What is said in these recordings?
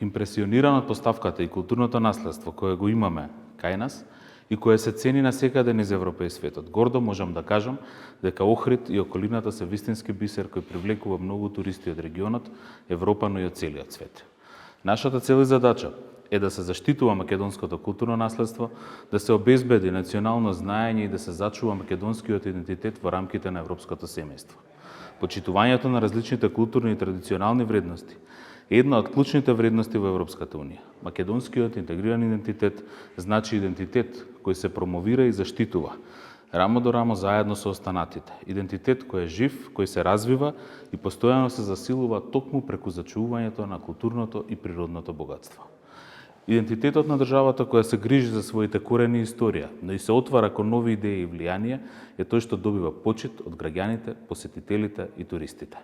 Импресиониран од поставката и културното наследство кое го имаме кај нас и кое се цени на секаде низ Европа и светот. Гордо можам да кажам дека Охрид и околината се вистински бисер кој привлекува многу туристи од регионот, Европа, но и од целиот свет. Нашата цел и задача е да се заштитува македонското културно наследство, да се обезбеди национално знаење и да се зачува македонскиот идентитет во рамките на европското семејство. Почитувањето на различните културни и традиционални вредности е една од клучните вредности во Европската Унија. Македонскиот интегриран идентитет значи идентитет кој се промовира и заштитува, рамо до рамо заедно со останатите. Идентитет кој е жив, кој се развива и постојано се засилува токму преку зачувувањето на културното и природното богатство. Идентитетот на државата која се грижи за своите корени и историја, но и се отвара кон нови идеи и влијанија, е тој што добива почит од граѓаните, посетителите и туристите.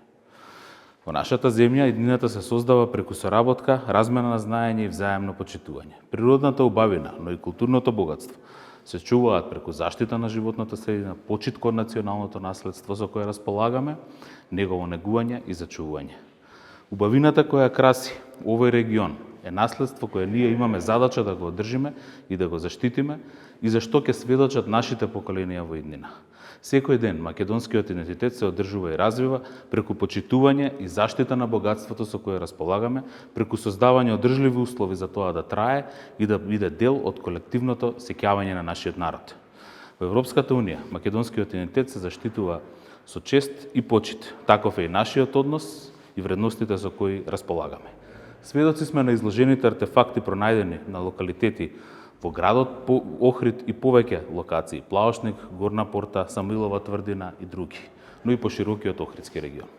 Во нашата земја еднината се создава преку соработка, размена на знаење и взаемно почитување. Природната убавина, но и културното богатство се чуваат преку заштита на животната средина, почит кон националното наследство со кое располагаме, негово негување и зачувување. Убавината која краси овој регион е наследство кое ние имаме задача да го одржиме и да го заштитиме и за што ќе сведочат нашите поколенија во иднина. Секој ден македонскиот идентитет се одржува и развива преку почитување и заштита на богатството со кое располагаме, преку создавање одржливи услови за тоа да трае и да биде дел од колективното сеќавање на нашиот народ. Во Европската Унија македонскиот идентитет се заштитува со чест и почит. Таков е и нашиот однос и вредностите со кои располагаме. Сведоци сме на изложените артефакти пронајдени на локалитети во градот Охрид и повеќе локации, Плаошник, Горна Порта, Самуилова тврдина и други, но и по широкиот Охридски регион.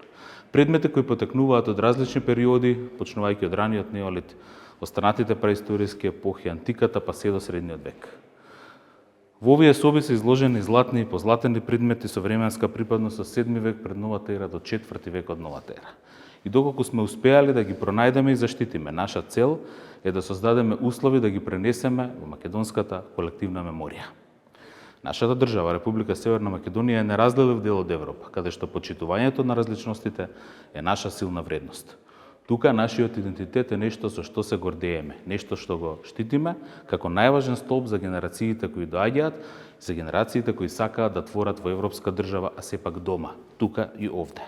Предмети кои потекнуваат од различни периоди, почнувајќи од раниот неолит, останатите преисториски епохи, антиката па се до средниот век. Во овие соби се изложени златни и позлатени предмети со временска припадност со 7 век пред новата ера до 4 век од новата ера. И доколку сме успеале да ги пронајдеме и заштитиме, наша цел е да создадеме услови да ги пренесеме во македонската колективна меморија. Нашата држава, Република Северна Македонија, е неразделив дел од Европа, каде што почитувањето на различностите е наша силна вредност. Тука нашиот идентитет е нешто со што се гордееме, нешто што го штитиме како најважен столб за генерациите кои доаѓаат, за генерациите кои сакаат да творат во европска држава, а сепак дома, тука и овде.